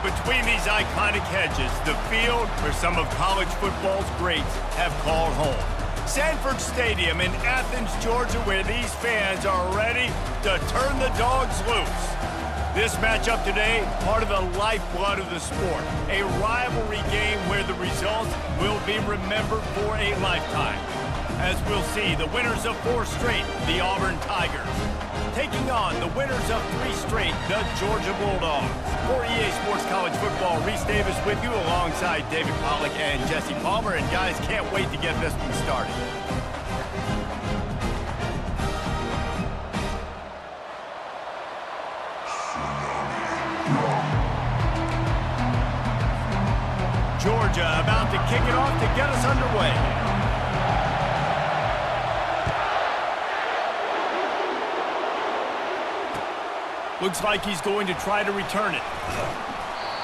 Between these iconic hedges, the field where some of college football's greats have called home. Sanford Stadium in Athens, Georgia, where these fans are ready to turn the dogs loose. This matchup today, part of the lifeblood of the sport. A rivalry game where the results will be remembered for a lifetime. As we'll see, the winners of 4 straight, the Auburn Tigers, taking on the winners of 3 straight, the Georgia Bulldogs. For EA Sports College Football, Reese Davis with you alongside David Pollack and Jesse Palmer. And guys, can't wait to get this one started. Georgia about to kick it off to get us underway. Looks like he's going to try to return it.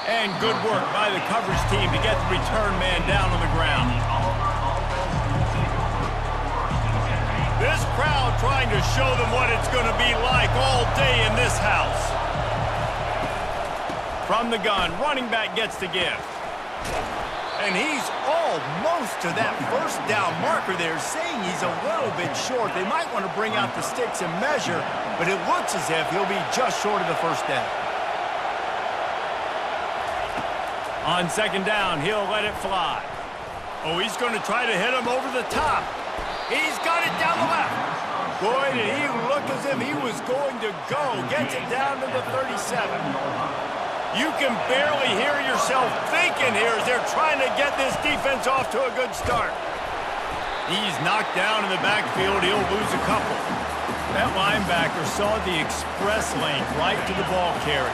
And good work by the coverage team to get the return man down on the ground. This crowd trying to show them what it's going to be like all day in this house. From the gun, running back gets the give. And he's almost to that first down marker there, saying he's a little bit short. They might want to bring out the sticks and measure, but it looks as if he'll be just short of the first down. On second down, he'll let it fly. Oh, he's going to try to hit him over the top. He's got it down the left. Boy, did he look as if he was going to go. Gets it down to the 37. You can barely hear yourself thinking here as they're trying to get this defense off to a good start. He's knocked down in the backfield. He'll lose a couple. That linebacker saw the express lane right to the ball carrier.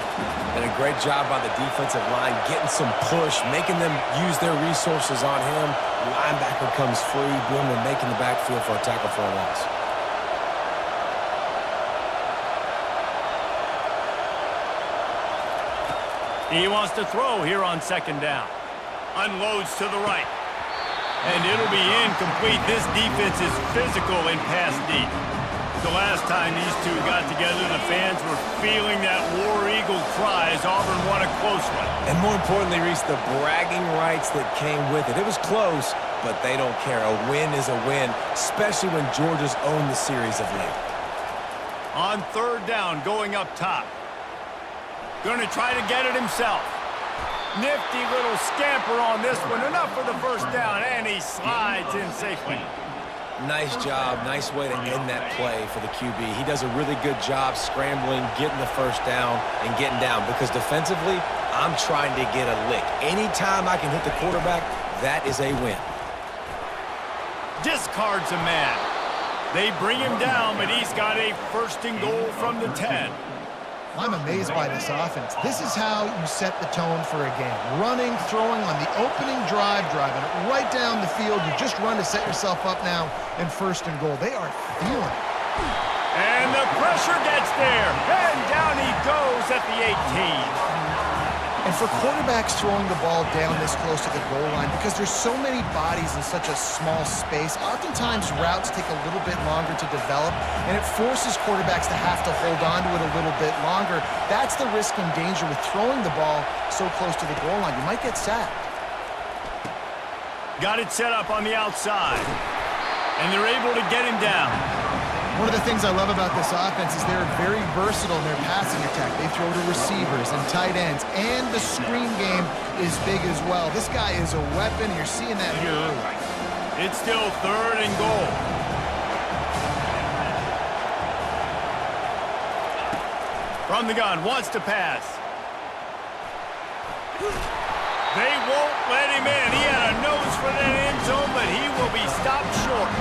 And a great job by the defensive line, getting some push, making them use their resources on him. The linebacker comes free, boom, and making the backfield for a tackle for a loss. He wants to throw here on second down. Unloads to the right. And it'll be incomplete. This defense is physical and pass deep. The last time these two got together, the fans were feeling that War Eagle cry as Auburn won a close one. And more importantly, Reese, the bragging rights that came with it. It was close, but they don't care. A win is a win, especially when Georgia's owned the series of late. On third down, going up top. Going to try to get it himself. Nifty little scamper on this one. Enough for the first down, and he slides in safely. Nice job. Nice way to end that play for the QB. He does a really good job scrambling, getting the first down, and getting down. Because defensively, I'm trying to get a lick. Anytime I can hit the quarterback, that is a win. Discards a man. They bring him down, but he's got a first and goal from the 10. I'm amazed by this offense. This is how you set the tone for a game. Running, throwing on the opening drive, driving it right down the field. You just run to set yourself up now in first and goal. They are feeling it. And the pressure gets there. And down he goes at the 18. And for quarterbacks throwing the ball down this close to the goal line, because there's so many bodies in such a small space, oftentimes routes take a little bit longer to develop, and it forces quarterbacks to have to hold on to it a little bit longer. That's the risk and danger with throwing the ball so close to the goal line. You might get sacked. Got it set up on the outside, and they're able to get him down. One of the things I love about this offense is they're very versatile in their passing attack. They throw to receivers and tight ends, and the screen game is big as well. This guy is a weapon. You're seeing that here early. It's still third and goal. From the gun, wants to pass. They won't let him in. He had a nose for that end zone, but he will be stopped short.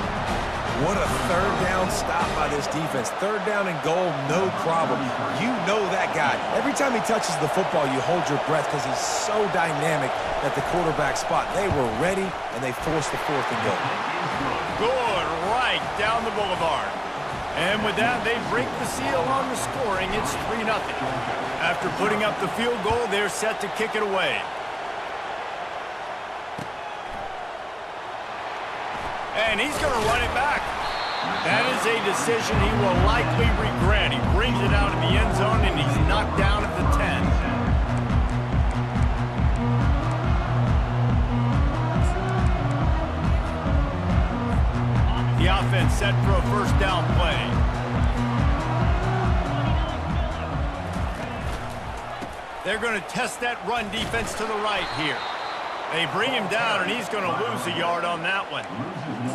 What a third down stop by this defense. Third down and goal, no problem. You know that guy. Every time he touches the football, you hold your breath because he's so dynamic at the quarterback spot. They were ready, and they forced the fourth and goal. Good right down the boulevard. And with that, they break the seal on the scoring. It's 3-0. After putting up the field goal, they're set to kick it away. And he's going to run it back. That is a decision he will likely regret. He brings it out of the end zone, and he's knocked down at the 10. offense set for a first down play. They're going to test that run defense to the right here. They bring him down, and he's going to lose a yard on that one.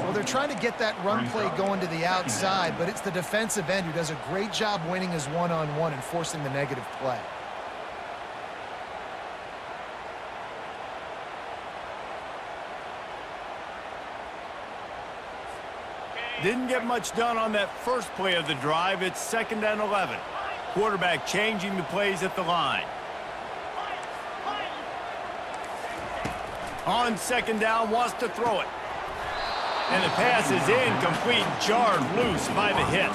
Well, they're trying to get that run play going to the outside, but it's the defensive end who does a great job winning his one-on-one and forcing the negative play. Didn't get much done on that first play of the drive. It's 2nd and 11. Quarterback changing the plays at the line. On 2nd down, wants to throw it. And the pass is incomplete, jarred loose by the hit.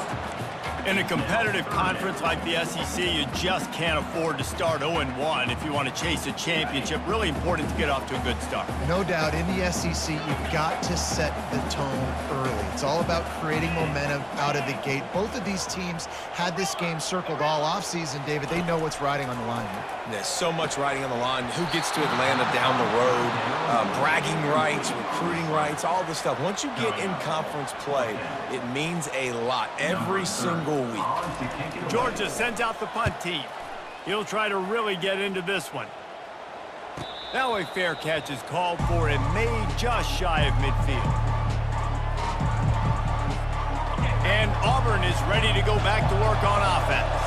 In a competitive conference like the SEC, you just can't afford to start 0-1 if you want to chase a championship. Really important to get off to a good start. No doubt, in the SEC, you've got to set the tone early. It's all about creating momentum out of the gate. Both of these teams had this game circled all offseason, David. They know what's riding on the line here. There's so much riding on the line. Who gets to Atlanta down the road, bragging rights, recruiting rights, all this stuff. Once you get in conference play, it means a lot every single week. Georgia sends out the punt team. He'll try to really get into this one. Now a fair catch is called for and made just shy of midfield. And Auburn is ready to go back to work on offense.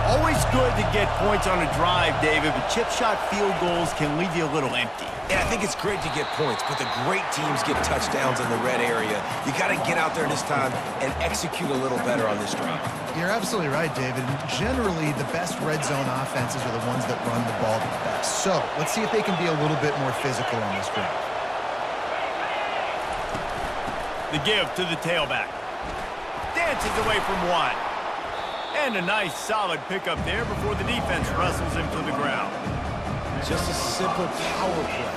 Always good to get points on a drive, David, but chip shot field goals can leave you a little empty. Yeah, I think it's great to get points, but the great teams get touchdowns in the red area. You got to get out there this time and execute a little better on this drive. You're absolutely right, David. Generally, the best red zone offenses are the ones that run the ball the best. So let's see if they can be a little bit more physical on this drive. The give to the tailback. Dances away from one. And a nice solid pickup there before the defense wrestles him to the ground. Just a simple power play.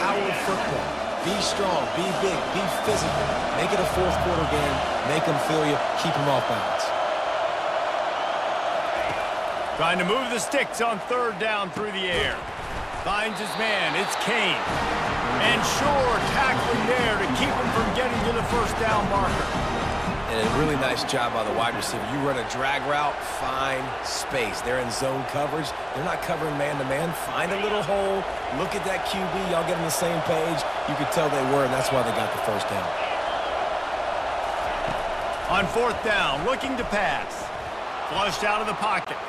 Power football. Be strong, be big, be physical. Make it a fourth quarter game. Make them feel you. Keep them off balance. Trying to move the sticks on 3rd down through the air. Finds his man. It's Kane. And Shore tackling there to keep him from getting to the first down marker. And a really nice job by the wide receiver. You run a drag route, find space. They're in zone coverage. They're not covering man-to-man. Find a little hole. Look at that QB. Y'all get on the same page. You could tell they were, and that's why they got the first down. On 4th down, looking to pass. Flushed out of the pocket.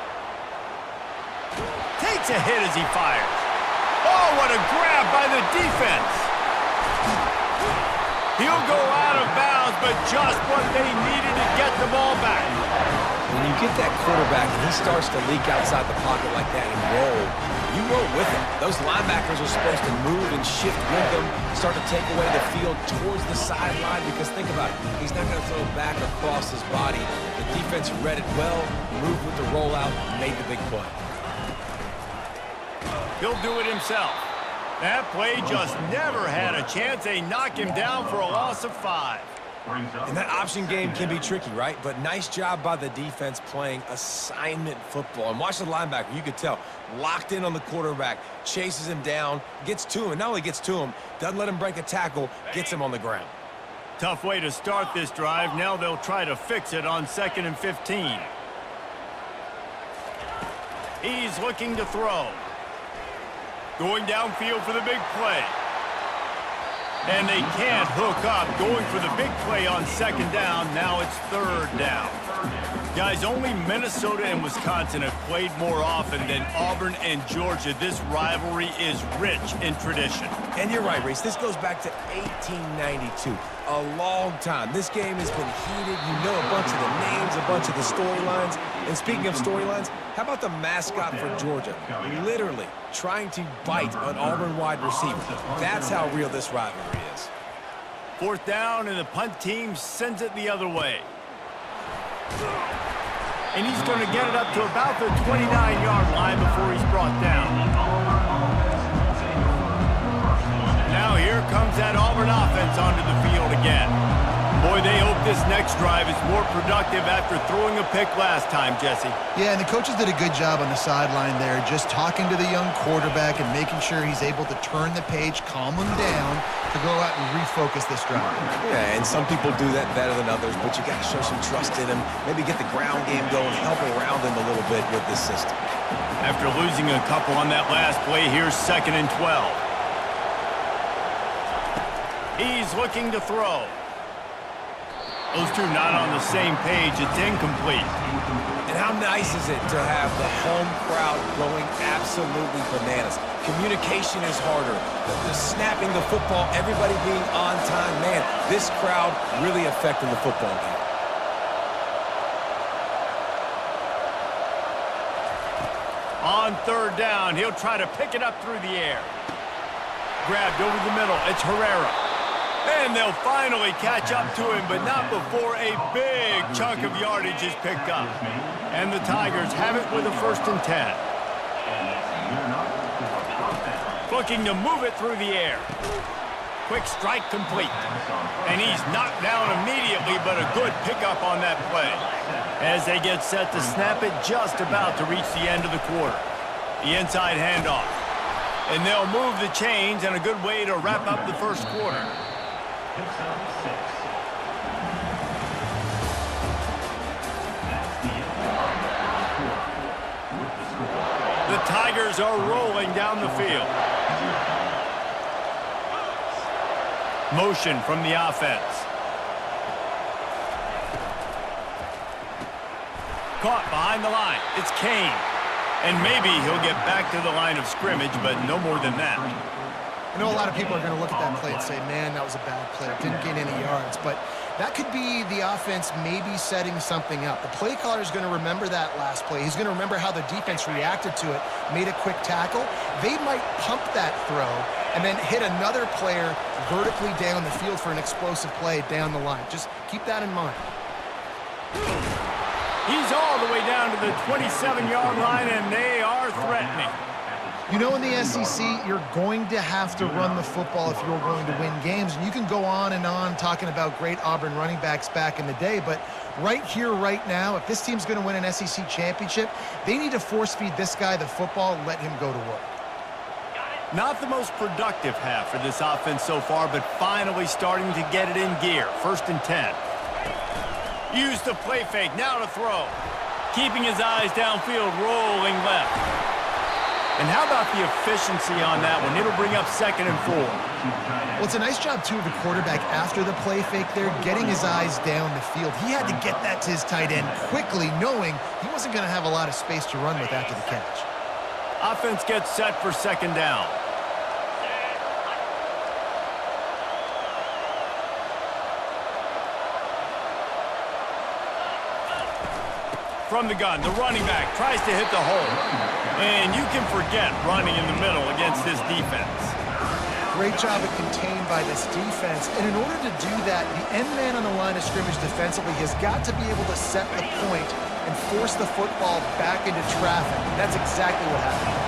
Takes a hit as he fires. Oh, what a grab by the defense. He'll go out of bounds, but just what they needed to get the ball back. When you get that quarterback and he starts to leak outside the pocket like that and roll, you roll with him. Those linebackers are supposed to move and shift with him, start to take away the field towards the sideline, because think about it, he's not going to throw back across his body. The defense read it well, moved with the rollout, made the big play. He'll do it himself. That play just never had a chance. They knock him down for a loss of 5. And that option game can be tricky, right? But nice job by the defense playing assignment football. And watch the linebacker. You could tell. Locked in on the quarterback. Chases him down. Gets to him. And not only gets to him, doesn't let him break a tackle. Gets him on the ground. Tough way to start this drive. Now they'll try to fix it on 2nd and 15. He's looking to throw. Going downfield for the big play. And they can't hook up. Going for the big play on 2nd down. Now it's 3rd down. Guys, only Minnesota and Wisconsin have played more often than Auburn and Georgia. This rivalry is rich in tradition. And you're right, Reese. This goes back to 1892. A long time. This game has been heated. You know a bunch of the names, a bunch of the storylines. And speaking of storylines, how about the mascot for Georgia? Literally trying to bite an Auburn wide receiver. That's how real this rivalry is. 4th down, and the punt team sends it the other way. And he's going to get it up to about the 29-yard line before he's brought down. Now here comes that Auburn offense onto the field again. Boy, they hope this next drive is more productive after throwing a pick last time, Jesse. Yeah, and the coaches did a good job on the sideline there, just talking to the young quarterback and making sure he's able to turn the page, calm him down, to go out and refocus this drive. Yeah, and some people do that better than others, but you got to show some trust in him, maybe get the ground game going, help around him a little bit with this system. After losing a couple on that last play, here's 2nd and 12. He's looking to throw. Those two not on the same page. It's incomplete. And how nice is it to have the home crowd going absolutely bananas? Communication is harder. The snapping the football, everybody being on time. Man, this crowd really affecting the football game. On 3rd down, he'll try to pick it up through the air. Grabbed over the middle. It's Herrera. And they'll finally catch up to him, but not before a big chunk of yardage is picked up. And the Tigers have it with a 1st and 10. Looking to move it through the air. Quick strike complete. And he's knocked down immediately, but a good pickup on that play. As they get set to snap it, just about to reach the end of the quarter. The inside handoff. And they'll move the chains, and a good way to wrap up the first quarter. The Tigers are rolling down the field. Motion from the offense. Caught behind the line. It's Kane. And maybe he'll get back to the line of scrimmage, but no more than that. I know a lot of people are going to look at that play and say, man, that was a bad play. It didn't gain any yards. But that could be the offense maybe setting something up. The play caller is going to remember that last play. He's going to remember how the defense reacted to it, made a quick tackle. They might pump that throw and then hit another player vertically down the field for an explosive play down the line. Just keep that in mind. He's all the way down to the 27-yard line, and they are threatening. You know, in the SEC, you're going to have to run the football if you're going to win games. And you can go on and on talking about great Auburn running backs back in the day, but right here, right now, if this team's going to win an SEC championship, they need to force-feed this guy the football and let him go to work. Not the most productive half for this offense so far, but finally starting to get it in gear. 1st and 10. Use the play fake, now to throw. Keeping his eyes downfield, rolling left. And how about the efficiency on that one? It'll bring up 2nd and 4. Well, it's a nice job, too, of the quarterback after the play fake there, getting his eyes down the field. He had to get that to his tight end quickly, knowing he wasn't going to have a lot of space to run with after the catch. Offense gets set for 2nd down. From the gun, the running back tries to hit the hole. And you can forget running in the middle against this defense. Great job at contained by this defense. And in order to do that, the end man on the line of scrimmage defensively has got to be able to set the point and force the football back into traffic. That's exactly what happened.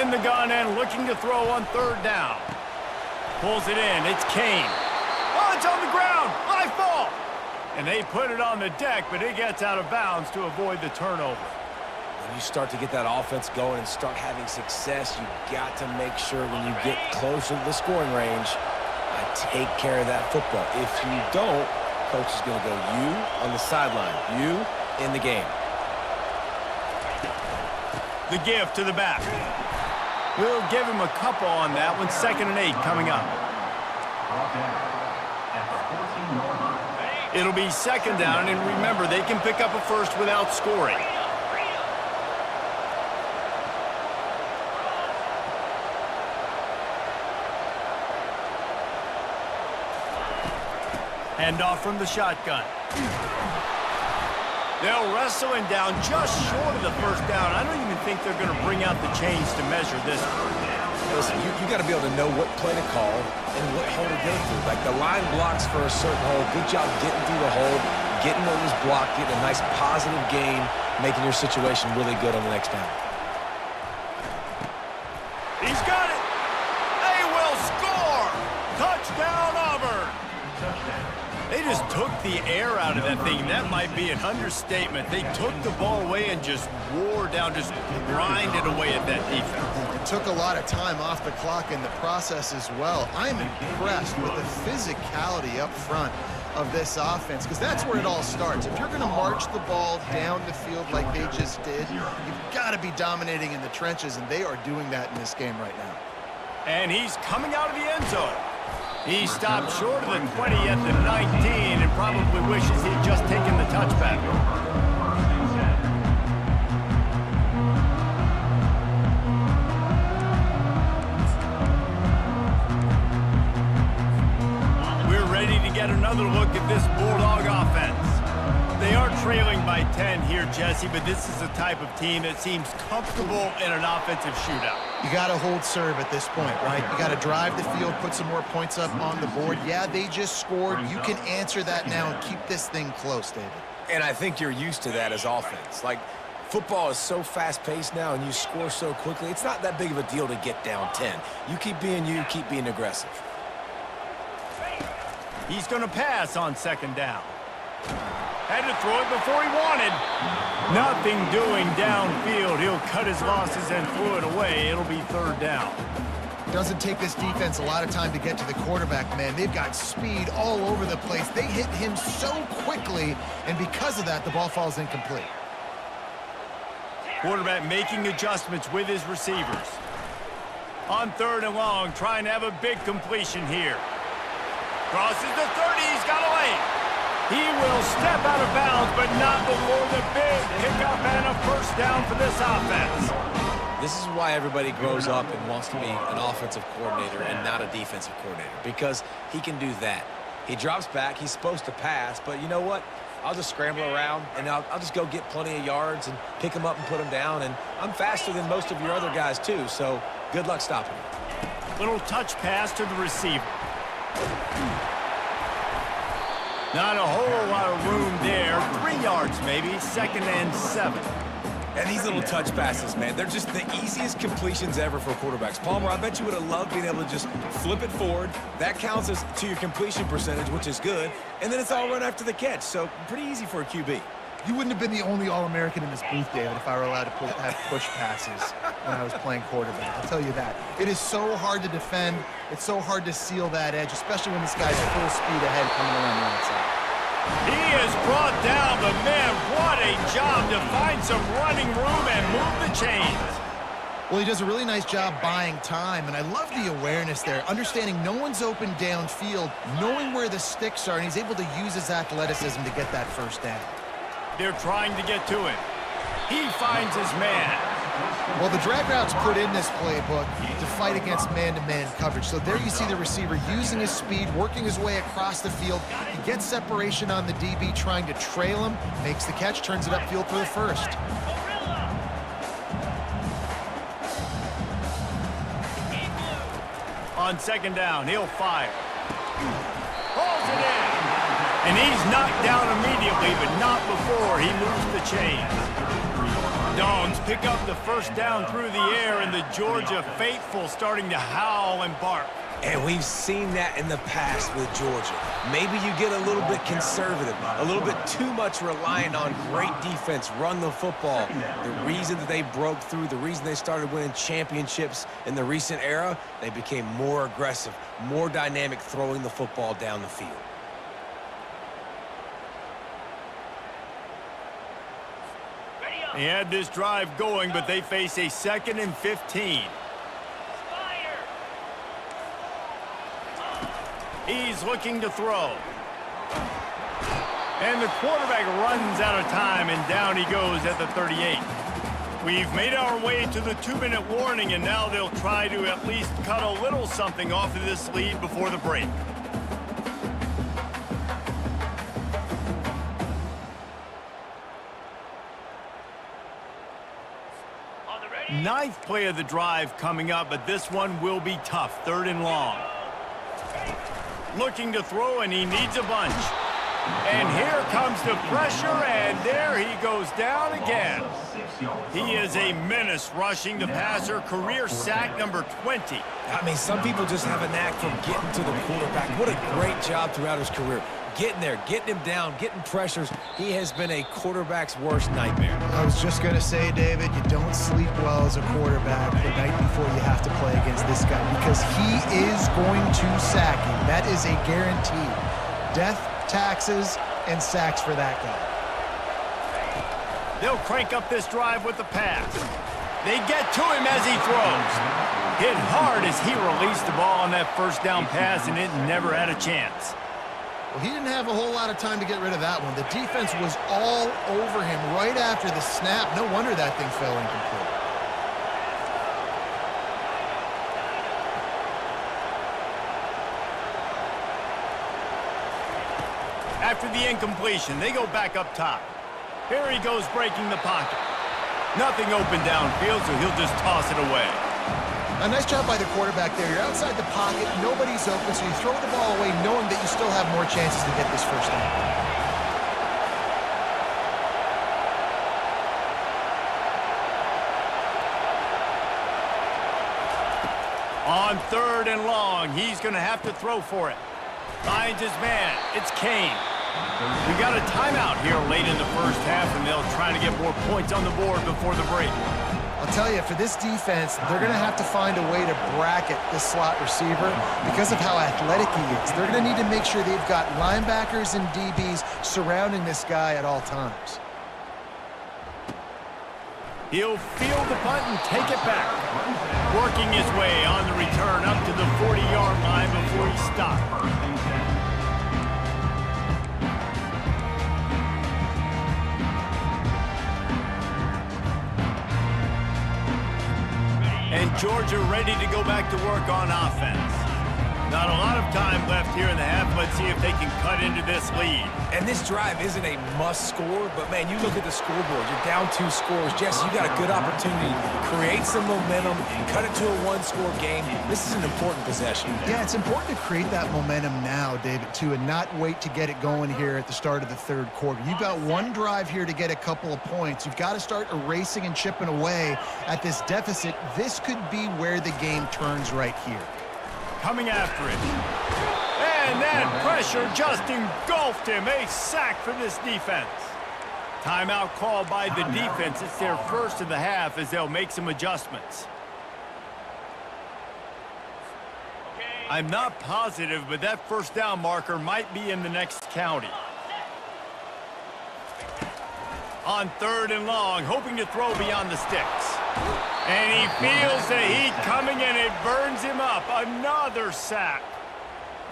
In the gun and looking to throw on 3rd down. Pulls it in. It's Kane. Oh, it's on the ground. High ball. And they put it on the deck, but it gets out of bounds to avoid the turnover. When you start to get that offense going and start having success, you got to make sure when you get closer to the scoring range, take care of that football. If you don't, coach is going to go you on the sideline, you in the game. The give to the back. We'll give him a couple on that one. 2nd and 8 coming up. It'll be 2nd down, and remember, they can pick up a first without scoring. Handoff from the shotgun. They'll wrestle him down just short of the 1st down. I don't even think they're going to bring out the chains to measure this one. Listen, you got to be able to know what play to call and what hole to go through. Like the line blocks for a certain hole. Good job getting through the hole, getting what was blocked, getting a nice positive gain, making your situation really good on the next down. He's got it. They They just took the air out of that thing. That might be an understatement. They took the ball away and just wore down, just grinded away at that defense. It took a lot of time off the clock in the process as well. I'm impressed with the physicality up front of this offense, because that's where it all starts. If you're going to march the ball down the field like they just did, you've got to be dominating in the trenches, and they are doing that in this game right now. And he's coming out of the end zone. He stopped short of the 20 at the 19 and probably wishes he'd just taken the touchback. We're ready to get another look at this Bulldog offense. They are trailing by 10 here, Jesse, but this is the type of team that seems comfortable in an offensive shootout. You got to hold serve at this point, right? You got to drive the field, put some more points up on the board. Yeah, they just scored. You can answer that now and keep this thing close, David. And I think you're used to that as offense. Like, football is so fast-paced now and you score so quickly, it's not that big of a deal to get down 10. You, keep being aggressive. He's going to pass on second down. Had to throw it before he wanted. Nothing doing downfield. He'll cut his losses and throw it away. It'll be third down. Doesn't take this defense a lot of time to get to the quarterback, man. They've got speed all over the place. They hit him so quickly, and because of that, the ball falls incomplete. Quarterback making adjustments with his receivers. On third and long, trying to have a big completion here. Crosses the 30. He's got a lane. He will step out of bounds, but not before the big pickup and a first down for this offense. This is why everybody grows up and wants to be an offensive coordinator and not a defensive coordinator, because he can do that. He drops back. He's supposed to pass, but you know what? I'll just scramble around, and I'll just go get plenty of yards and pick them up and put them down, and I'm faster than most of your other guys, too, so good luck stopping him. Little touch pass to the receiver. Not a whole lot of room there. 3 yards maybe, 2nd and 7. And these little touch passes, man, they're just the easiest completions ever for quarterbacks. Palmer, I bet you would have loved being able to just flip it forward. That counts as to your completion percentage, which is good. And then it's all run after the catch, so pretty easy for a QB. You wouldn't have been the only All-American in this booth, David, if I were allowed to have push passes when I was playing quarterback. I'll tell you that. It is so hard to defend. It's so hard to seal that edge, especially when this guy's full speed ahead coming around the outside. He is brought down, but man, what a job to find some running room and move the chains. Well, he does a really nice job buying time, and I love the awareness there, understanding no one's open downfield, knowing where the sticks are, and he's able to use his athleticism to get that first down. They're trying to get to him. He finds his man. Well, the drag route's put in this playbook to fight against man-to-man coverage. So there you see the receiver using his speed, working his way across the field. He gets separation on the DB, trying to trail him, makes the catch, turns it upfield for the first. On second down, he'll fire. Pulls it in. And he's knocked down immediately, but not before he moves the chains. Dogs pick up the first down through the air, and the Georgia faithful starting to howl and bark. And we've seen that in the past with Georgia. Maybe you get a little bit conservative, a little bit too much reliant on great defense, run the football. The reason that they broke through, the reason they started winning championships in the recent era, they became more aggressive, more dynamic throwing the football down the field. He had this drive going, but they face a 2nd and 15. He's looking to throw. And the quarterback runs out of time, and down he goes at the 38. We've made our way to the 2-minute warning, and now they'll try to at least cut a little something off of this lead before the break. Ninth play of the drive coming up, but this one will be tough. 3rd and long. Looking to throw, and he needs a bunch. And here comes the pressure, and there he goes down again. He is a menace rushing the passer, career sack number 20. I mean, some people just have a knack for getting to the quarterback. What a great job throughout his career. Getting there, getting him down, getting pressures. He has been a quarterback's worst nightmare. I was just going to say, David, you don't sleep well as a quarterback the night before you have to play against this guy because he is going to sack you. That is a guarantee. Death, taxes, and sacks for that guy. They'll crank up this drive with the pass. They get to him as he throws. Hit hard as he released the ball on that first down pass, and it never had a chance. Well, he didn't have a whole lot of time to get rid of that one. The defense was all over him right after the snap. No wonder that thing fell incomplete. After the incompletion, they go back up top. Here he goes breaking the pocket. Nothing open downfield, so he'll just toss it away. A nice job by the quarterback there. You're outside the pocket, nobody's open, so you throw the ball away knowing that you still have more chances to get this first down. On 3rd and long, he's going to have to throw for it. Finds his man. It's Kane. We got a timeout here late in the first half, and they'll try to get more points on the board before the break. I'll tell you, for this defense, they're going to have to find a way to bracket this slot receiver because of how athletic he is. They're going to need to make sure they've got linebackers and DBs surrounding this guy at all times. He'll field the punt and take it back. Working his way on the return up to the 40-yard line before he stopped. And Georgia ready to go back to work on offense. Not a lot of time left here in the half. Let's see if they can cut into this lead. And this drive isn't a must score, but man, you look at the scoreboard, you're down 2 scores. Jesse, you got a good opportunity to create some momentum, cut it to a 1-score game. This is an important possession. Yeah, it's important to create that momentum now, David, too, and not wait to get it going here at the start of the 3rd quarter. You've got one drive here to get a couple of points. You've got to start erasing and chipping away at this deficit. This could be where the game turns right here. Coming after it. And that pressure just engulfed him. A sack for this defense. Timeout called by the defense. It's their first of the half as they'll make some adjustments. I'm not positive, but that first down marker might be in the next county. On 3rd and long, hoping to throw beyond the sticks. And he feels the heat coming, and it burns him up. Another sack.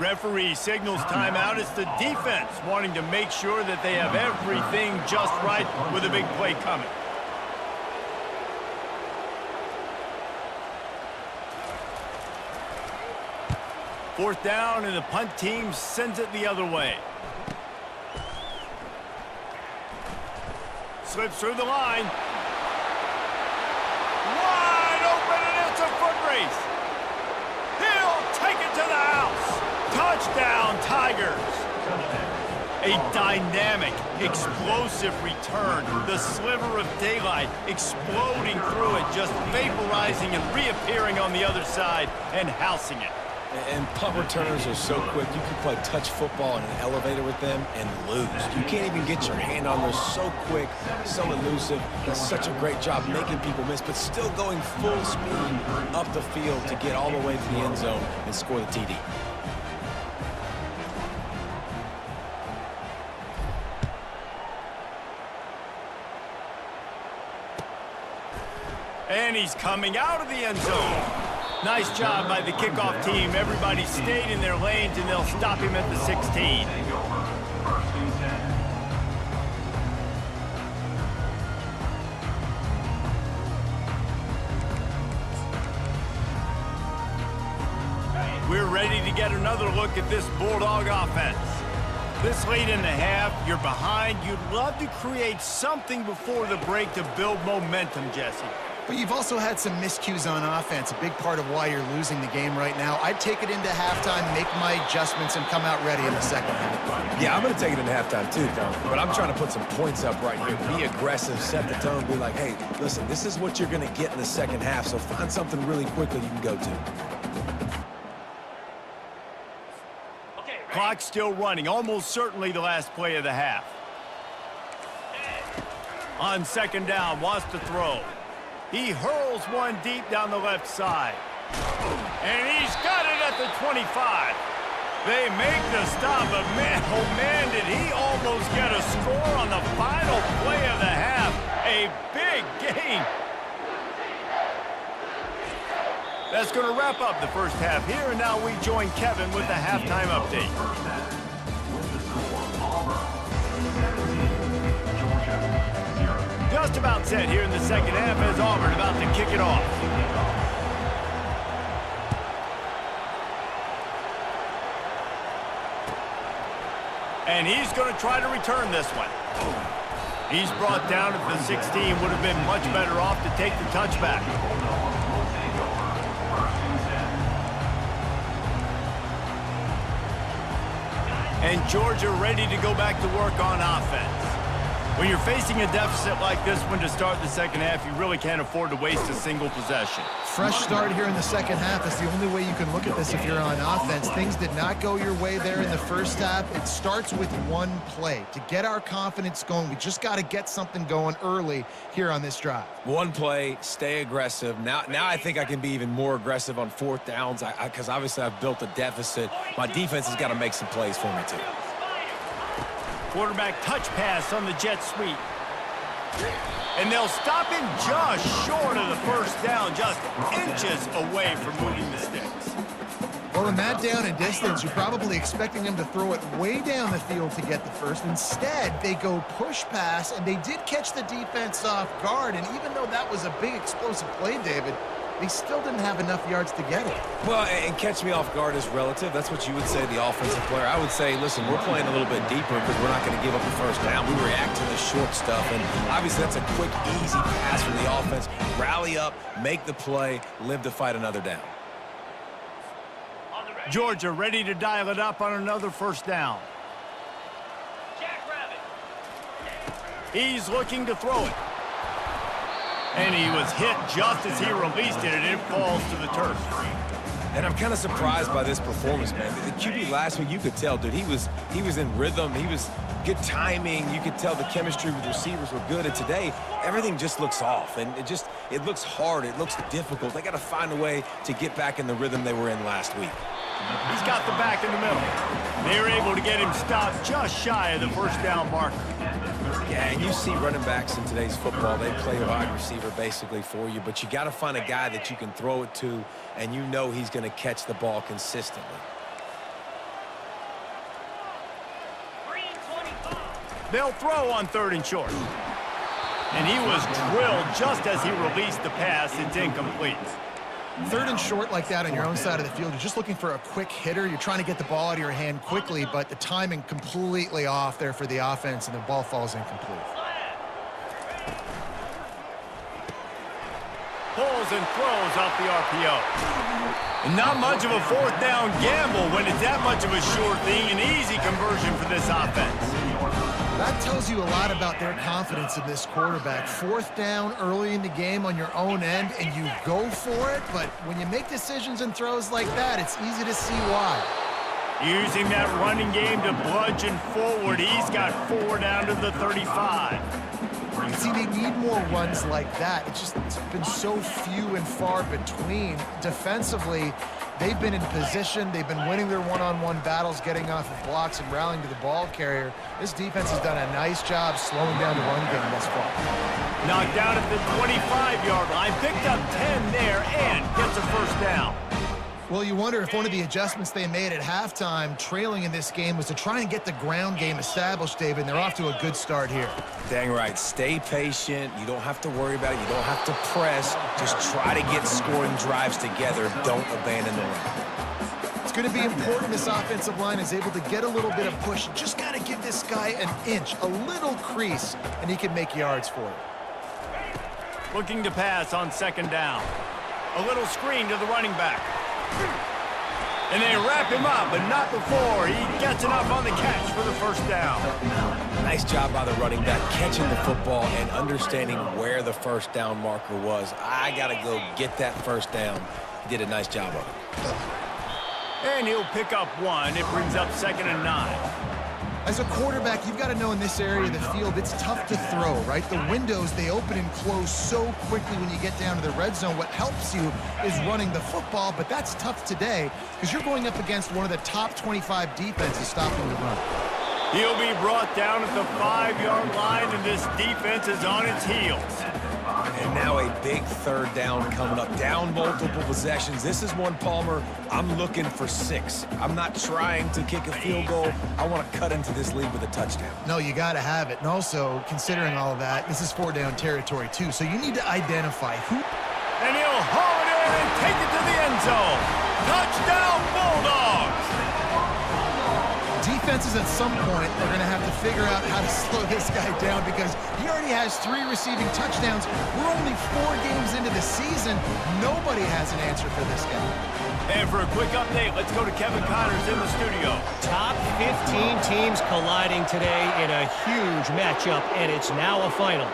Referee signals timeout. It's the defense wanting to make sure that they have everything just right with a big play coming. Fourth down, and the punt team sends it the other way. Slips through the line. Wide open, and it's a foot race. He'll take it to the house. Touchdown, Tigers. A dynamic, explosive return. The sliver of daylight exploding through it, just vaporizing and reappearing on the other side and housing it. And punt returners are so quick. You can play touch football in an elevator with them and lose. You can't even get your hand on them. So quick, so elusive. Does such a great job making people miss, but still going full speed up the field to get all the way to the end zone and score the TD. And he's coming out of the end zone. Nice job by the kickoff team. Everybody stayed in their lanes, and they'll stop him at the 16. We're ready to get another look at this Bulldog offense. This late in the half, you're behind. You'd love to create something before the break to build momentum, Jesse. But you've also had some miscues on offense, a big part of why you're losing the game right now. I'd take it into halftime, make my adjustments, and come out ready in the second half. Yeah, I'm going to take it into halftime too, Tom. But I'm trying to put some points up right here. Be aggressive, set the tone, be like, hey, listen, this is what you're going to get in the second half, so find something really quickly you can go to. Clock still running, almost certainly the last play of the half. On second down, wants to throw. He hurls one deep down the left side. And he's got it at the 25. They make the stop, but man, oh man, did he almost get a score on the final play of the half. A big gain. That's going to wrap up the first half here, and now we join Kevin with the halftime update. Just about set here in the second half as Auburn about to kick it off. And he's going to try to return this one. He's brought down at the 16, would have been much better off to take the touchback. And Georgia ready to go back to work on offense. When you're facing a deficit like this one to start the second half, you really can't afford to waste a single possession. Fresh start here in the second half is the only way you can look at this if you're on offense. Things did not go your way there in the first half. It starts with one play. To get our confidence going, we just got to get something going early here on this drive. One play, stay aggressive. Now I think I can be even more aggressive on fourth downs because obviously I've built a deficit. My defense has got to make some plays for me too. Quarterback touch pass on the jet sweep. And they'll stop him just short of the first down, just inches away from moving the sticks. Well, in that down and distance, you're probably expecting him to throw it way down the field to get the first. Instead, they go push pass, and they did catch the defense off guard. And even though that was a big explosive play, David, they still didn't have enough yards to get it. Well, and catch me off guard is relative. That's what you would say, the offensive player. I would say, listen, we're playing a little bit deeper because we're not going to give up the first down. We react to the short stuff, and obviously that's a quick, easy pass from the offense. Rally up, make the play, live to fight another down. Georgia ready to dial it up on another first down. He's looking to throw it. And he was hit just as he released it, and it falls to the turf. And I'm kind of surprised by this performance, man. The QB last week, you could tell, dude, he was in rhythm. He was good timing. You could tell the chemistry with receivers were good. And today, everything just looks off. And it looks hard. It looks difficult. They got to find a way to get back in the rhythm they were in last week. He's got the back in the middle. They were able to get him stopped just shy of the first down marker. Yeah, and you see running backs in today's football, they play a wide receiver basically for you, but you got to find a guy that you can throw it to, and you know he's going to catch the ball consistently. They'll throw on third and short. And he was drilled just as he released the pass. It's incomplete. Third and short like that on your own side of the field, you're just looking for a quick hitter. You're trying to get the ball out of your hand quickly, but the timing completely off there for the offense, and the ball falls incomplete. Pulls and throws off the RPO. And not much of a fourth down gamble when it's that much of a sure thing, an easy conversion for this offense. That tells you a lot about their confidence in this quarterback. Fourth down early in the game on your own end, and you go for it, but when you make decisions and throws like that, it's easy to see why. Using that running game to bludgeon forward, he's got 4 down to the 35. See, they need more runs like that. It's been so few and far between. Defensively, they've been in position. They've been winning their one-on-one battles, getting off of blocks and rallying to the ball carrier. This defense has done a nice job slowing down the run game thus far. Knocked down at the 25-yard line, picked up 10 there, and gets a first down. Well, you wonder if one of the adjustments they made at halftime, trailing in this game, was to try and get the ground game established, David, and they're off to a good start here. Dang right. Stay patient. You don't have to worry about it. You don't have to press. Just try to get scoring drives together. Don't abandon the run. It's going to be important this offensive line is able to get a little bit of push. You just got to give this guy an inch, a little crease, and he can make yards for you. Looking to pass on second down. A little screen to the running back. And they wrap him up, but not before he gets enough on the catch for the first down. Nice job by the running back catching the football and understanding where the first down marker was. I got to go get that first down. He did a nice job of it. And he'll pick up one. It brings up 2nd and 9. As a quarterback, you've got to know in this area of the field, it's tough to throw, right? The windows, they open and close so quickly when you get down to the red zone. What helps you is running the football, but that's tough today because you're going up against one of the top 25 defenses stopping the run. He'll be brought down at the 5-yard line, and this defense is on its heels. And now a big third down coming up. Down multiple possessions. This is one, Palmer, I'm looking for 6. I'm not trying to kick a field goal. I want to cut into this lead with a touchdown. No, you got to have it. And also, considering all of that, this is 4-down territory, too. So you need to identify who. And he'll haul it in and take it to the end zone. Touchdown, Bulldogs! Defenses at some point are going to have to figure out how to slow this guy down because he already has 3 receiving touchdowns. We're only 4 games into the season. Nobody has an answer for this guy. And for a quick update, let's go to Kevin Connors in the studio. Top 15 teams colliding today in a huge matchup, and it's now a final.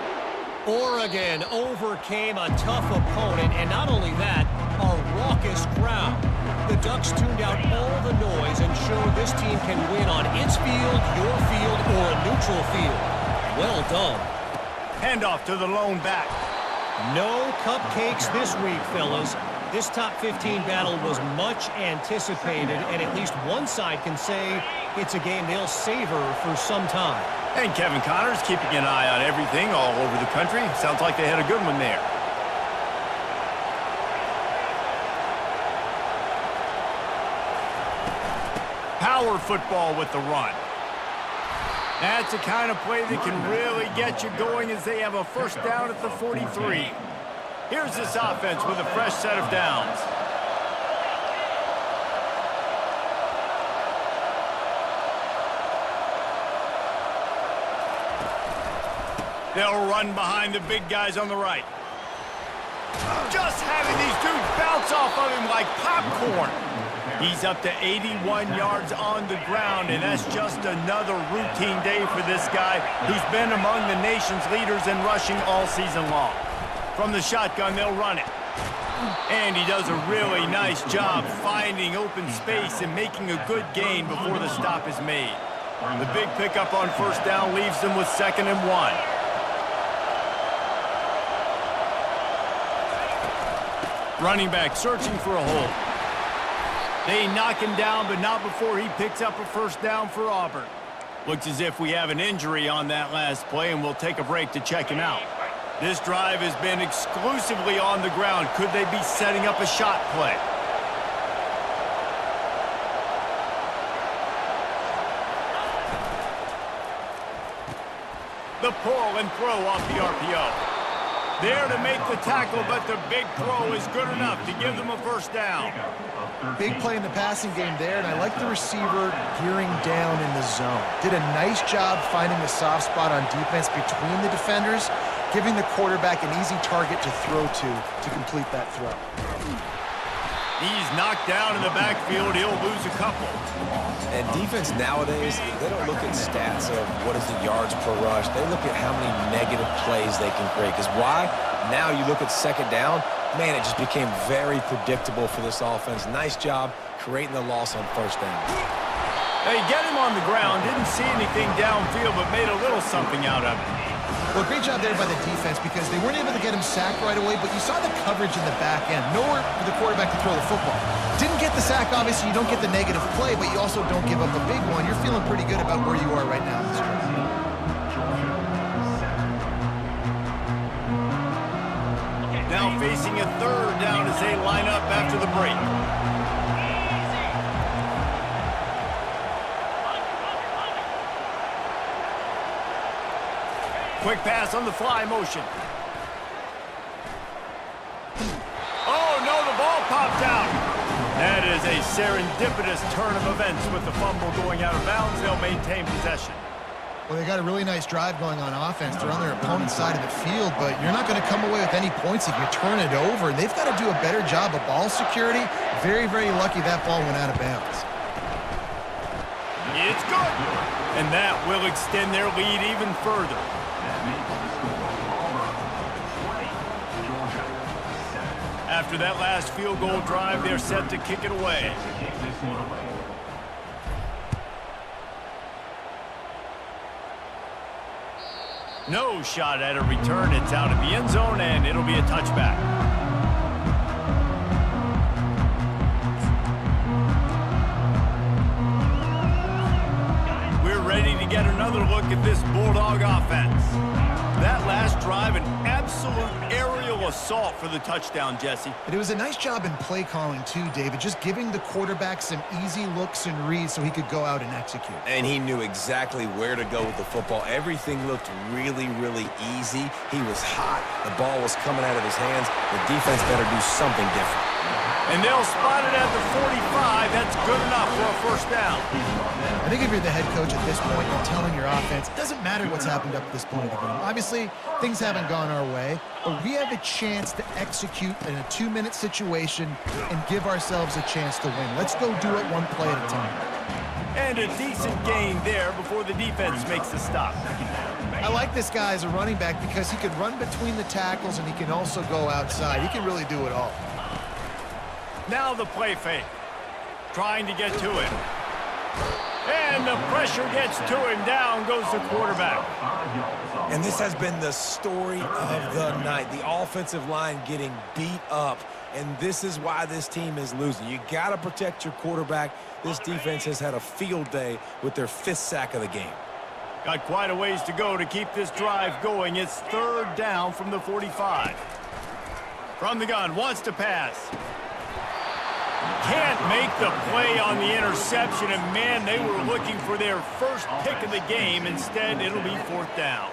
Oregon overcame a tough opponent, and not only that, a raucous crowd. The Ducks tuned out all the noise and showed this team can win on its field, your field, or a neutral field. Well done. Handoff to the lone back. No cupcakes this week, fellas. This top 15 battle was much anticipated, and at least one side can say it's a game they'll savor for some time. And Kevin Connors keeping an eye on everything all over the country. Sounds like they had a good one there. Power football with the run. That's the kind of play that can really get you going as they have a first down at the 43. Here's this offense with a fresh set of downs. They'll run behind the big guys on the right. Just having these dudes bounce off of him like popcorn. He's up to 81 yards on the ground, and that's just another routine day for this guy who's been among the nation's leaders in rushing all season long. From the shotgun, they'll run it. And he does a really nice job finding open space and making a good gain before the stop is made. The big pickup on first down leaves them with 2nd and 1. Running back searching for a hole. They knock him down, but not before he picks up a first down for Auburn. Looks as if we have an injury on that last play, and we'll take a break to check him out. This drive has been exclusively on the ground. Could they be setting up a shot play? The pull and throw off the RPO. There to make the tackle, but the big throw is good enough to give them a first down. Big play in the passing game there, and I like the receiver gearing down in the zone. Did a nice job finding the soft spot on defense between the defenders, giving the quarterback an easy target to throw to complete that throw. He's knocked down in the backfield. He'll lose a couple. And defense nowadays, they don't look at stats of what is the yards per rush. They look at how many negative plays they can create. Because why? Now you look at second down, man, it just became very predictable for this offense. Nice job creating the loss on first down. They get him on the ground, didn't see anything downfield, but made a little something out of it. Well, great job there by the defense because they weren't able to get him sacked right away, but you saw the coverage in the back end. Nowhere for the quarterback to throw the football. Didn't get the sack, obviously. You don't get the negative play, but you also don't give up a big one. You're feeling pretty good about where you are right now in this drive. Now facing a third down as they line up after the break. Quick pass on the fly motion. Oh, no, the ball popped out. That is a serendipitous turn of events with the fumble going out of bounds. They'll maintain possession. Well, they got a really nice drive going on offense. They're on their opponent's side of the field, but you're not going to come away with any points if you turn it over. And they've got to do a better job of ball security. Very, very lucky that ball went out of bounds. It's good. And that will extend their lead even further. After that last field goal drive, they're set to kick it away. No shot at a return. It's out of the end zone, and it'll be a touchback. We're ready to get another look at this Bulldog offense. That last drive, an absolute aerial assault for the touchdown, Jesse. But it was a nice job in play calling too, David, just giving the quarterback some easy looks and reads so he could go out and execute. And he knew exactly where to go with the football. Everything looked really, really easy. He was hot. The ball was coming out of his hands. The defense better do something different. And they'll spot it at the 45. That's good enough for a first down. I think if you're the head coach at this point, you're telling your offense, it doesn't matter what's happened up to this point of the game. Obviously, things haven't gone our way, but we have a chance to execute in a 2-minute situation and give ourselves a chance to win. Let's go do it one play at a time. And a decent gain there before the defense makes the stop. I like this guy as a running back because he can run between the tackles and he can also go outside. He can really do it all. Now the play fake. Trying to get to him. And the pressure gets to him. Down goes the quarterback. And this has been the story of the night. The offensive line getting beat up. And this is why this team is losing. You got to protect your quarterback. This defense has had a field day with their 5th sack of the game. Got quite a ways to go to keep this drive going. It's 3rd down from the 45. From the gun, wants to pass. Can't make the play on the interception, and man, they were looking for their first pick of the game. Instead, it'll be 4th down.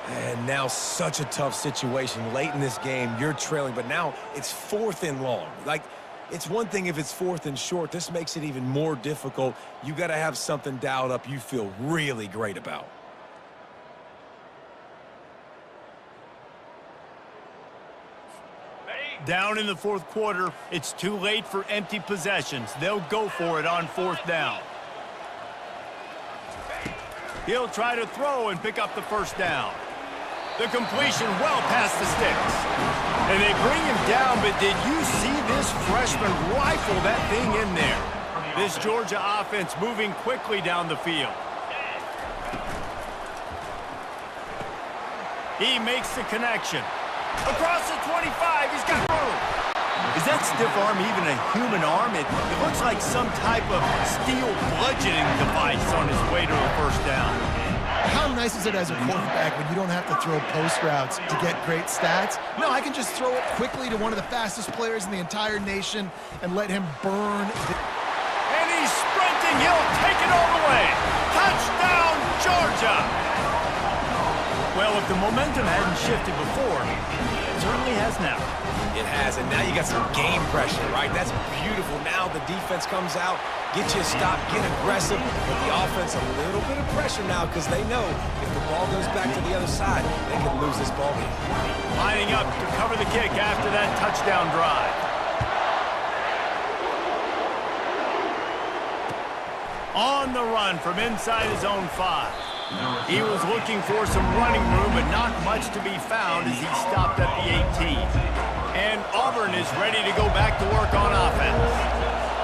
And now such a tough situation. Late in this game, you're trailing, but now it's 4th and long. Like, it's one thing if it's 4th and short. This makes it even more difficult. You got to have something dialed up you feel really great about. Down in the 4th quarter, it's too late for empty possessions. They'll go for it on 4th down. He'll try to throw and pick up the first down. The completion well past the sticks. And they bring him down, but did you see this freshman rifle that thing in there? This Georgia offense moving quickly down the field. He makes the connection. Across the 25, he's got room. Is that stiff arm even a human arm? It looks like some type of steel bludgeoning device on his way to a first down. How nice is it as a quarterback when you don't have to throw post routes to get great stats? No, I can just throw it quickly to one of the fastest players in the entire nation and let him burn. And he's sprinting. He'll take it all the way. Touchdown, Georgia. Well, if the momentum hadn't shifted before, it certainly has now. It has, and now you got some game pressure, right? That's beautiful. Now the defense comes out, get you a stop, get aggressive, but the offense a little bit of pressure now because they know if the ball goes back to the other side, they can lose this ball game. Lining up to cover the kick after that touchdown drive. On the run from inside his own 5. He was looking for some running room, but not much to be found as he stopped at the 18. And Auburn is ready to go back to work on offense.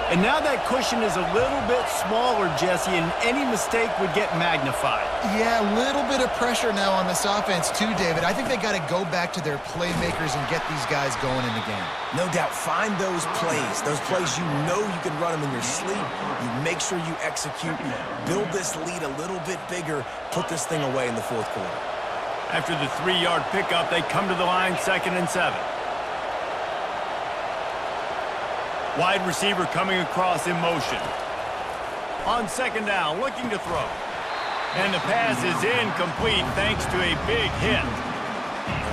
And now that cushion is a little bit smaller, Jesse, and any mistake would get magnified. Yeah, a little bit of pressure now on this offense too, David. I think they got to go back to their playmakers and get these guys going in the game. No doubt, find those plays you know you can run them in your sleep. You make sure you execute, build this lead a little bit bigger, put this thing away in the 4th quarter. After the 3-yard pickup, they come to the line 2nd and 7. Wide receiver coming across in motion. On 2nd down, looking to throw. And the pass is incomplete thanks to a big hit.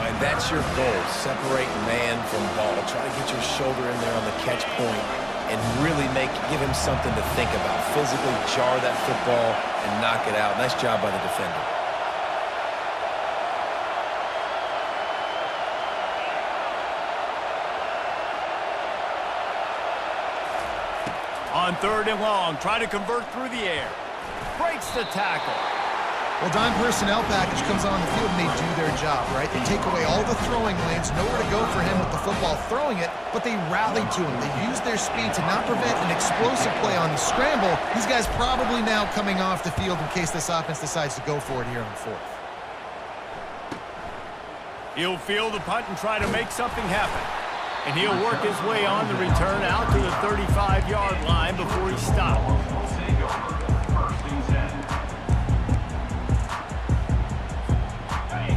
And that's your goal. Separate man from ball. Try to get your shoulder in there on the catch point and really give him something to think about. Physically jar that football and knock it out. Nice job by the defender. On 3rd and long, try to convert through the air. Breaks the tackle. Well, dime personnel package comes on the field and they do their job, right? They take away all the throwing lanes, nowhere to go for him with the football throwing it, but they rally to him. They use their speed to not prevent an explosive play on the scramble. These guys probably now coming off the field in case this offense decides to go for it here on 4th. He'll field the punt and try to make something happen. And he'll work his way on the return out to the 35-yard line before he stops.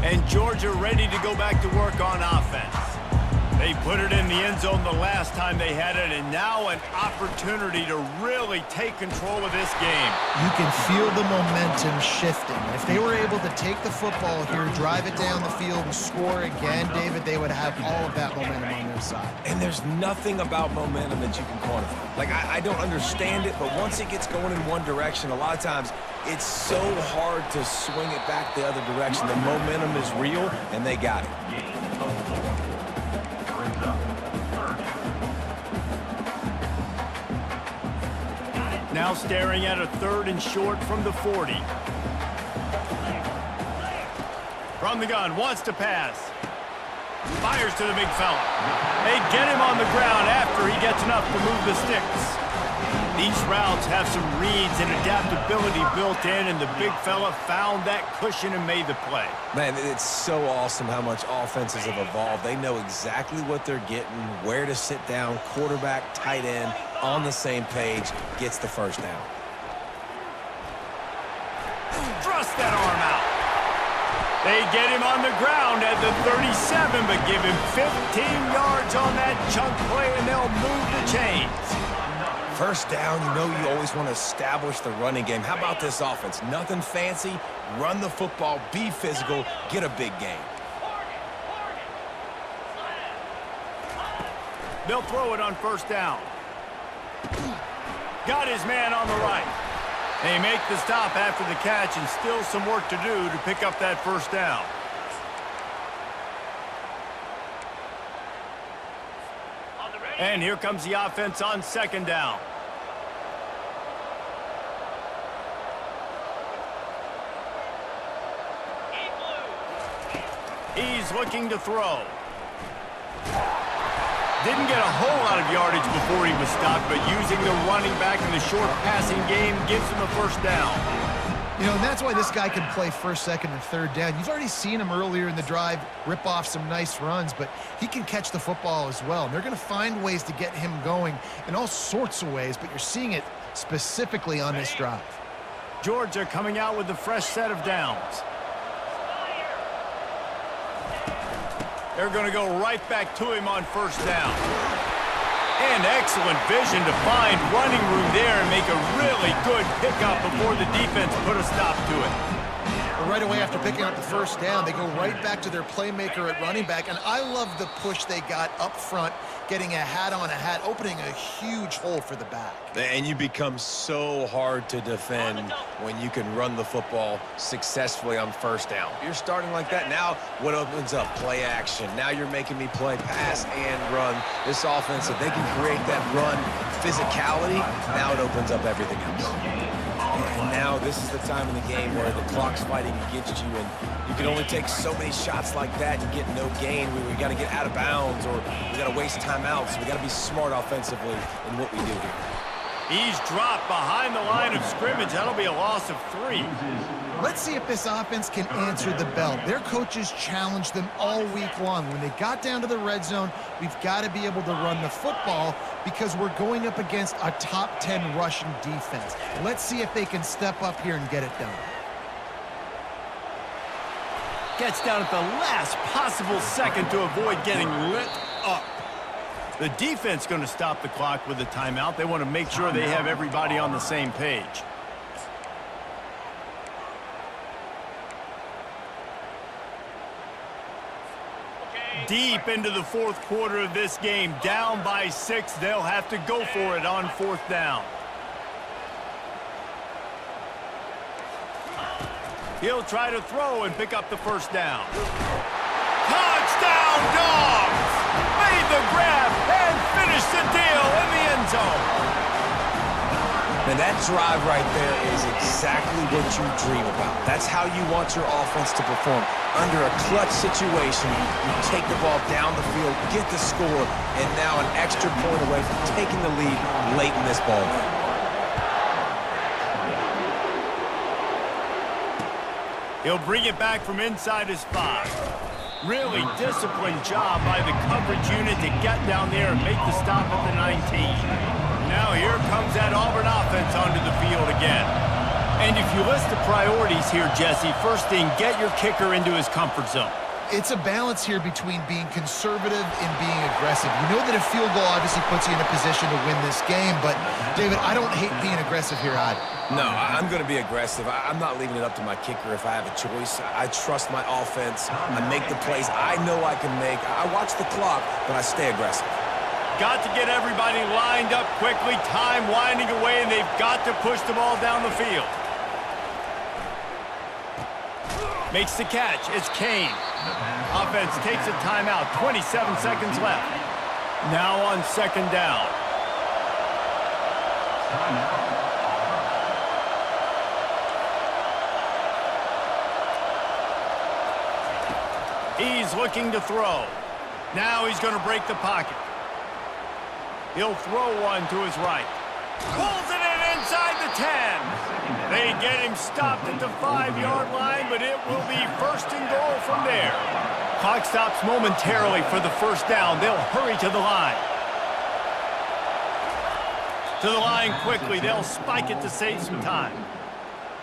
And Georgia ready to go back to work on offense. They put it in the end zone the last time they had it, and now an opportunity to really take control of this game. You can feel the momentum shifting. If they were able to take the football here, drive it down the field, and score again, David, they would have all of that momentum on their side. And there's nothing about momentum that you can quantify. Like, I don't understand it, but once it gets going in one direction, a lot of times it's so hard to swing it back the other direction. The momentum is real, and they got it. Now staring at a 3rd and short from the 40. From the gun, wants to pass. Fires to the big fella. They get him on the ground after he gets enough to move the sticks. These routes have some reads and adaptability built in, and the big fella found that cushion and made the play. Man, it's so awesome how much offenses have evolved. They know exactly what they're getting, where to sit down, quarterback, tight end, on the same page, gets the first down. Thrust that arm out. They get him on the ground at the 37, but give him 15 yards on that chunk play, and they'll move the chains. First down, you know you always want to establish the running game. How about this offense? Nothing fancy. Run the football, be physical, get a big gain. They'll throw it on 1st down. Got his man on the right. They make the stop after the catch, and still some work to do to pick up that 1st down. And here comes the offense on 2nd down. He's looking to throw. Didn't get a whole lot of yardage before he was stopped, but using the running back in the short passing game gives him a 1st down. You know, and that's why this guy can play 1st, 2nd, and 3rd down. You've already seen him earlier in the drive rip off some nice runs, but he can catch the football as well. And they're going to find ways to get him going in all sorts of ways, but you're seeing it specifically on this drive. Georgia coming out with a fresh set of downs. They're going to go right back to him on 1st down. And excellent vision to find running room there and make a really good pickup before the defense put a stop to it. But right away after picking up the 1st down, they go right back to their playmaker at running back. And I love the push they got up front, getting a hat on a hat, opening a huge hole for the back. And you become so hard to defend when you can run the football successfully on 1st down. You're starting like that. Now what opens up? Play action. Now you're making me play pass and run. This offense, if they can create that run physicality, now it opens up everything else. And now this is the time in the game where the clock's fighting against you, and you can only take so many shots like that and get no gain. We got to get out of bounds, or we got to waste timeouts. So we got to be smart offensively in what we do here. He's dropped behind the line of scrimmage. That'll be a loss of 3. Let's see if this offense can answer the bell. Their coaches challenged them all week long. When they got down to the red zone, we've got to be able to run the football because we're going up against a top 10 rushing defense. Let's see if they can step up here and get it done. Gets down at the last possible second to avoid getting lit up. The defense going to stop the clock with a timeout. They want to make sure they have everybody on the same page. deep into the fourth quarter of this game. Down by 6. They'll have to go for it on 4th down. He'll try to throw and pick up the first down. Touchdown, Dogs! Made the grab and finished the deal in the end zone. And that drive right there is exactly what you dream about. That's how you want your offense to perform. Under a clutch situation, you take the ball down the field, get the score, and now an extra point away from taking the lead late in this ball game. He'll bring it back from inside his 5. Really disciplined job by the coverage unit to get down there and make the stop at the 19. Now here comes that Auburn offense onto the field again. And if you list the priorities here, Jesse, first thing, get your kicker into his comfort zone. It's a balance here between being conservative and being aggressive. You know that a field goal obviously puts you in a position to win this game, but, David, I don't hate being aggressive here either. No, I'm going to be aggressive. I'm not leaving it up to my kicker if I have a choice. I trust my offense. I make the plays I know I can make. I watch the clock, but I stay aggressive. Got to get everybody lined up quickly. Time winding away, and they've got to push the ball down the field. Makes the catch. It's Kane. Offense takes a timeout. 27 seconds left. Now on 2nd down. He's looking to throw. Now he's going to break the pocket. He'll throw one to his right. Pulls it in inside the 10. They get him stopped at the 5-yard line, but it will be 1st and goal from there. Clock stops momentarily for the first down. They'll hurry to the line. To the line quickly. They'll spike it to save some time.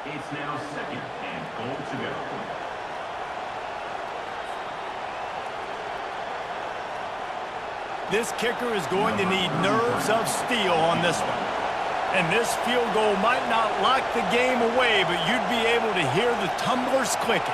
It's now 2nd and goal to go. This kicker is going to need nerves of steel on this one. And this field goal might not lock the game away, but you'd be able to hear the tumblers clicking.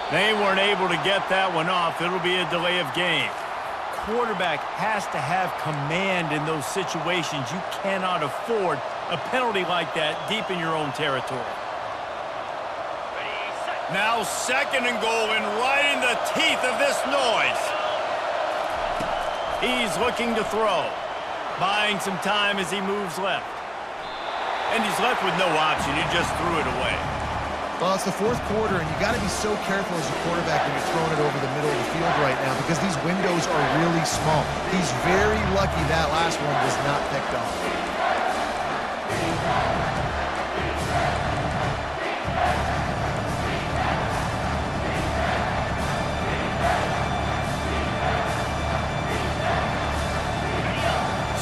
They weren't able to get that one off. It'll be a delay of game. Quarterback has to have command in those situations. You cannot afford a penalty like that deep in your own territory. Now 2nd and goal, and right in the teeth of this noise. He's looking to throw. Buying some time as he moves left. And he's left with no option. He just threw it away. Well, it's the 4th quarter, and you got to be so careful as a quarterback when you're throwing it over the middle of the field right now because these windows are really small. He's very lucky that last one was not picked off.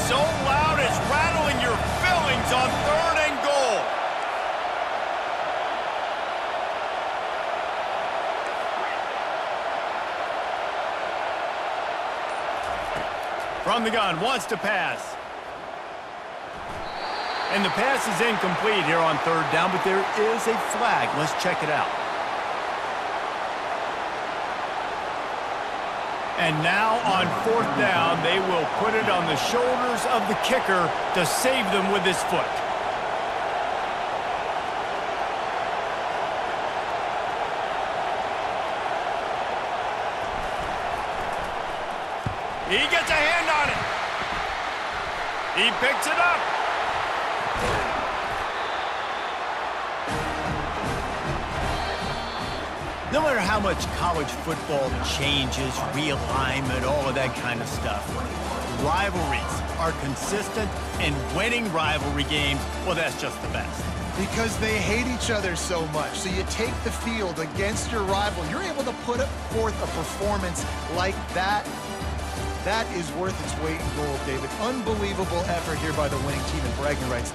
So loud it's rattling your fillings on 3rd and goal. From the gun, wants to pass. And the pass is incomplete here on 3rd down, but there is a flag. Let's check it out. And now on 4th down, they will put it on the shoulders of the kicker to save them with his foot. He gets a hand on it. He picks it up. No matter how much college football changes, realignment, all of that kind of stuff, rivalries are consistent, and winning rivalry games, well, that's just the best. Because they hate each other so much. So you take the field against your rival. You're able to put forth a performance like that. That is worth its weight in gold, David. Unbelievable effort here by the winning team, and Bragner writes now.